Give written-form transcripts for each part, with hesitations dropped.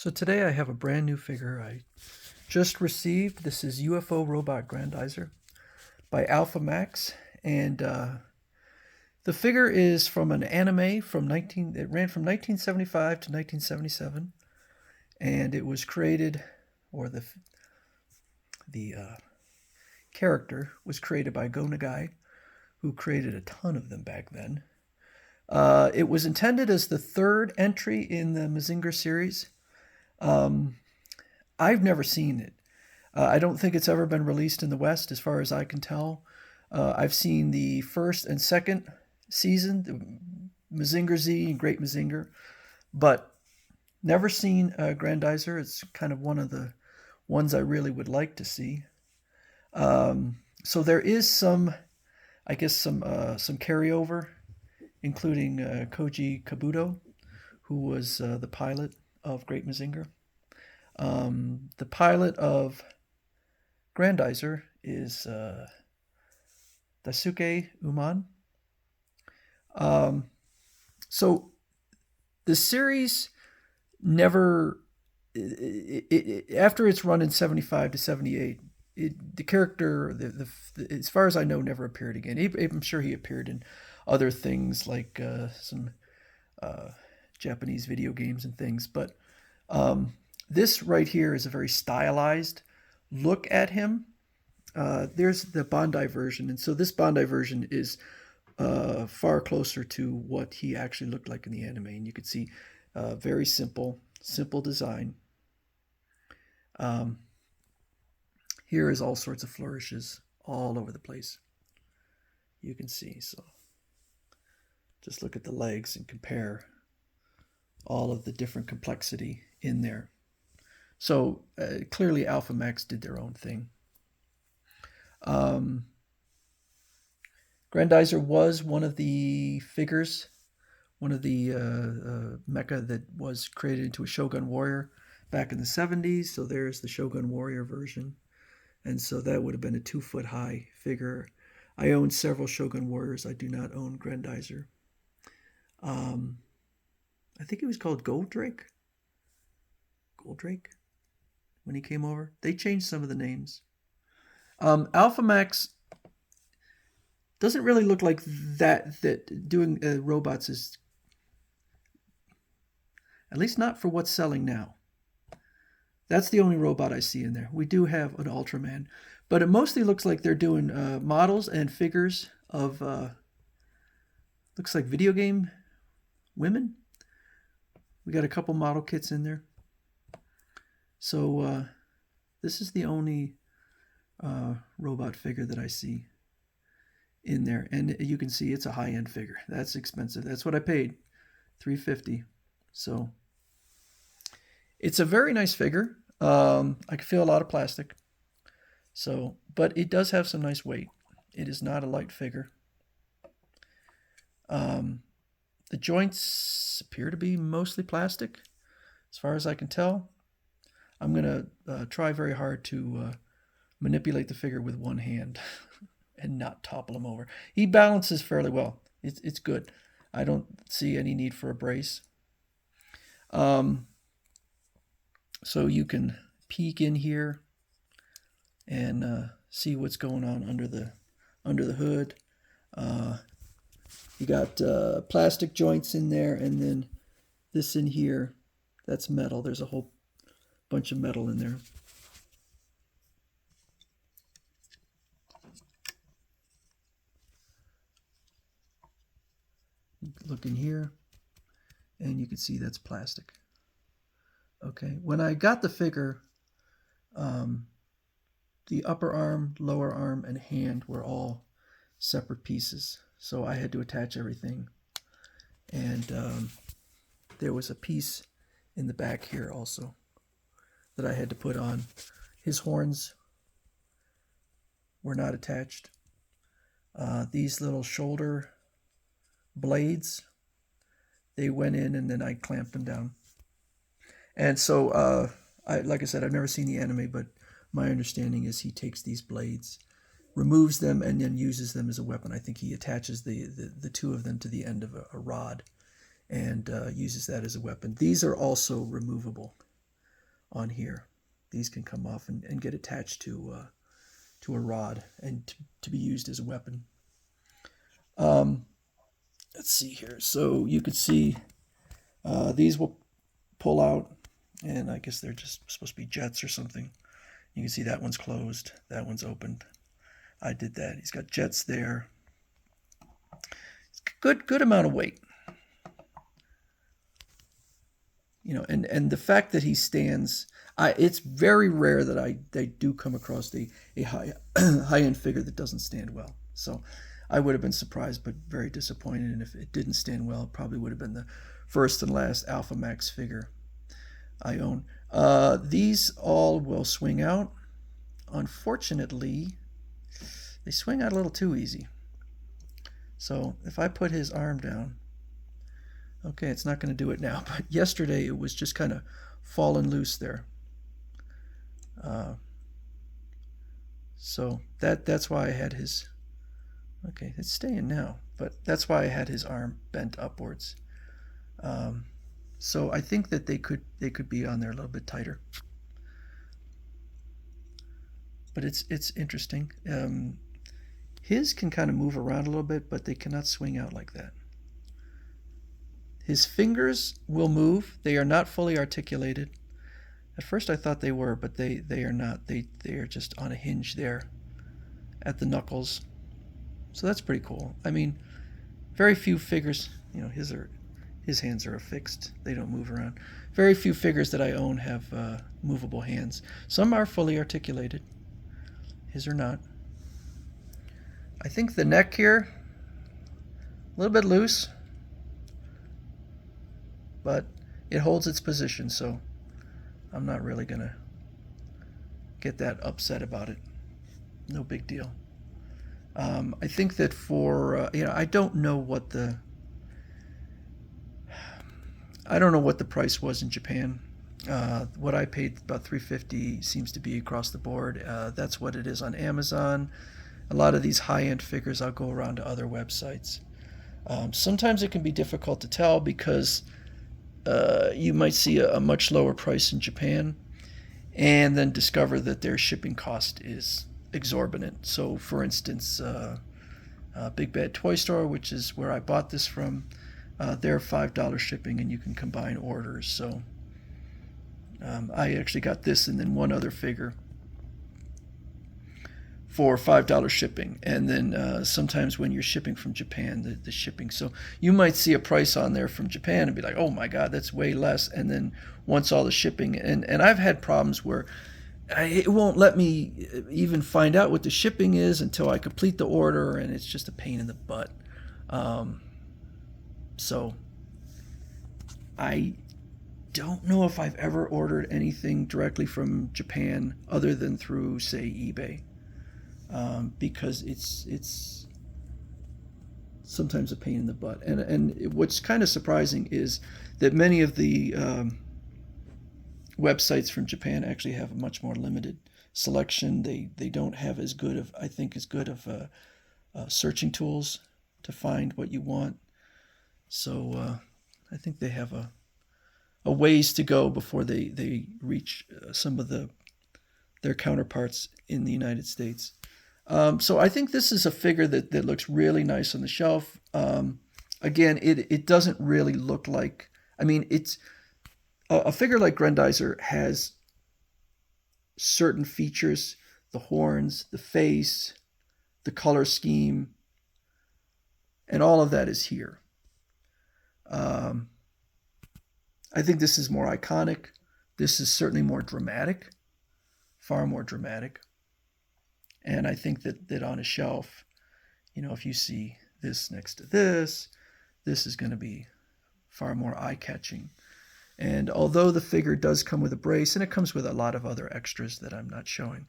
So today I have a brand new figure I just received. This is UFO Robot Grendizer by Alphamax, and the figure is from an anime from 19. It ran from 1975 to 1977, and it was created, or the character was created by Gonagai, who created a ton of them back then. It was intended as the third entry in the Mazinger series. Um, I've never seen it. I don't think it's ever been released in the West, as far as I can tell. I've seen the first and second season, the Mazinger Z and Great Mazinger, but never seen Grendizer. It's kind of one of the ones I really would like to see. So there is some, I guess, some carryover, including Koji Kabuto, who was the pilot of Great Mazinger. The pilot of Grendizer is Daisuke Uman. So the series never, after its run in 75 to 78, the character, as far as I know, never appeared again. I'm sure he appeared in other things like some Japanese video games and things, but this right here is a very stylized look at him. There's the Bandai version, and so this Bandai version is far closer to what he actually looked like in the anime, and you can see very simple design. Here is all sorts of flourishes all over the place. You can see, so just look at the legs and compare all of the different complexity in there. So clearly Alphamax did their own thing. Grendizer was one of the figures, one of the mecha that was created into a Shogun Warrior back in the 70s. So there's the Shogun Warrior version. And so that would have been a 2-foot high figure. I own several Shogun Warriors. I do not own Grendizer. I think he was called Goldrake when he came over. They changed some of the names. Alphamax doesn't really look like that doing robots is, at least not for what's selling now. That's the only robot I see in there. We do have an Ultraman, but it mostly looks like they're doing models and figures of looks like video game women. We got a couple model kits in there. So this is the only robot figure that I see in there, and you can see it's a high-end figure. That's expensive. That's what I paid, $350. So it's a very nice figure. I can feel a lot of plastic. So, but it does have some nice weight. It is not a light figure. The joints appear to be mostly plastic, as far as I can tell. I'm going to try very hard to manipulate the figure with one hand and not topple him over. He balances fairly well. It's good. I don't see any need for a brace. So you can peek in here and see what's going on under the hood. You got plastic joints in there, and then this in here, that's metal. There's a whole bunch of metal in there. Look in here, and you can see that's plastic. Okay, when I got the figure, the upper arm, lower arm, and hand were all separate pieces. So I had to attach everything. And there was a piece in the back here also that I had to put on. His horns were not attached. These little shoulder blades, they went in, and then I clamped them down. And so, like I said, I've never seen the anime, but my understanding is he takes these blades, removes them, and then uses them as a weapon. I think he attaches the two of them to the end of a rod and uses that as a weapon. These are also removable. on here. These can come off and get attached to a rod and to be used as a weapon. Let's see here. So you can see these will pull out, and I guess they're just supposed to be jets or something. You can see that one's closed, that one's opened. I did that. He's got jets there. Good amount of weight. You know, and the fact that he stands, it's very rare that I do come across a high end figure that doesn't stand well. So I would have been surprised, but very disappointed. And if it didn't stand well, it probably would have been the first and last Alphamax figure I own. These all will swing out. Unfortunately, they swing out a little too easy. So if I put his arm down, okay, it's not going to do it now, but yesterday it was just kind of falling loose there. So that's why I had his, okay, it's staying now, but that's why I had his arm bent upwards. So I think that they could be on there a little bit tighter. But it's interesting. His can kind of move around a little bit, but they cannot swing out like that. His fingers will move. They are not fully articulated. At first I thought they were, but they are not. They are just on a hinge there at the knuckles. So that's pretty cool. I mean, very few figures, you know, his hands are affixed. They don't move around. Very few figures that I own have movable hands. Some are fully articulated. His are not. I think the neck here, a little bit loose, but it holds its position, so I'm not really going to get that upset about it. No big deal. I think that for, you know, I don't know what the price was in Japan. What I paid, about $350, seems to be across the board. That's what it is on Amazon. A lot of these high-end figures, I'll go around to other websites. Sometimes it can be difficult to tell because you might see a much lower price in Japan and then discover that their shipping cost is exorbitant. So, for instance, Big Bad Toy Store, which is where I bought this from, they're $5 shipping, and you can combine orders. So I actually got this and then one other figure for $5 shipping, and then sometimes when you're shipping from Japan, the shipping. So you might see a price on there from Japan and be like, oh my God, that's way less. And then once all the shipping, and I've had problems where it won't let me even find out what the shipping is until I complete the order, and it's just a pain in the butt. So I don't know if I've ever ordered anything directly from Japan other than through, say, eBay. Because it's sometimes a pain in the butt. And what's kind of surprising is that many of the websites from Japan actually have a much more limited selection. They don't have as good of, I think, searching tools to find what you want. So I think they have a ways to go before they reach some of their counterparts in the United States. So I think this is a figure that looks really nice on the shelf. Again, it doesn't really look like, I mean, it's a figure like Grendizer has certain features, the horns, the face, the color scheme, and all of that is here. I think this is more iconic. This is certainly more dramatic, far more dramatic. And I think that on a shelf, you know, if you see this next to this is going to be far more eye-catching. And although the figure does come with a brace, and it comes with a lot of other extras that I'm not showing,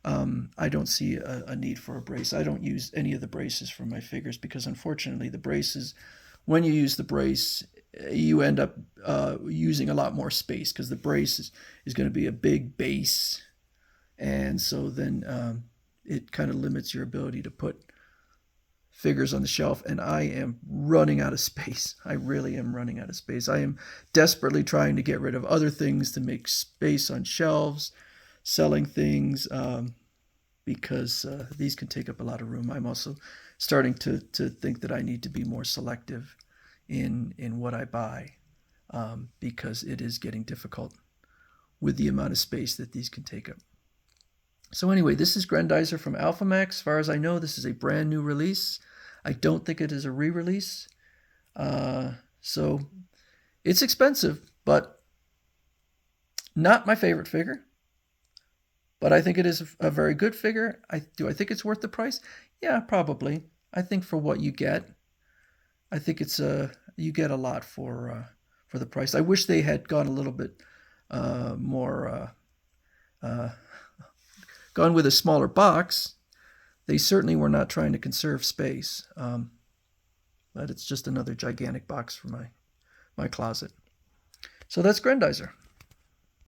I don't see a need for a brace. I don't use any of the braces for my figures because, unfortunately, the braces, when you use the brace, you end up using a lot more space because the brace is going to be a big base. And so then it kind of limits your ability to put figures on the shelf, and I am running out of space. I really am running out of space. I am desperately trying to get rid of other things to make space on shelves, selling things, because these can take up a lot of room. I'm also starting to think that I need to be more selective in what I buy, because it is getting difficult with the amount of space that these can take up. So anyway, this is Grendizer from Alphamax. As far as I know, this is a brand new release. I don't think it is a re-release. So it's expensive, but not my favorite figure. But I think it is a very good figure. Do I think it's worth the price? Yeah, probably. I think for what you get, I think it's you get a lot for the price. I wish they had gone a little bit more gone with a smaller box. They certainly were not trying to conserve space, but it's just another gigantic box for my closet. So that's Grendizer.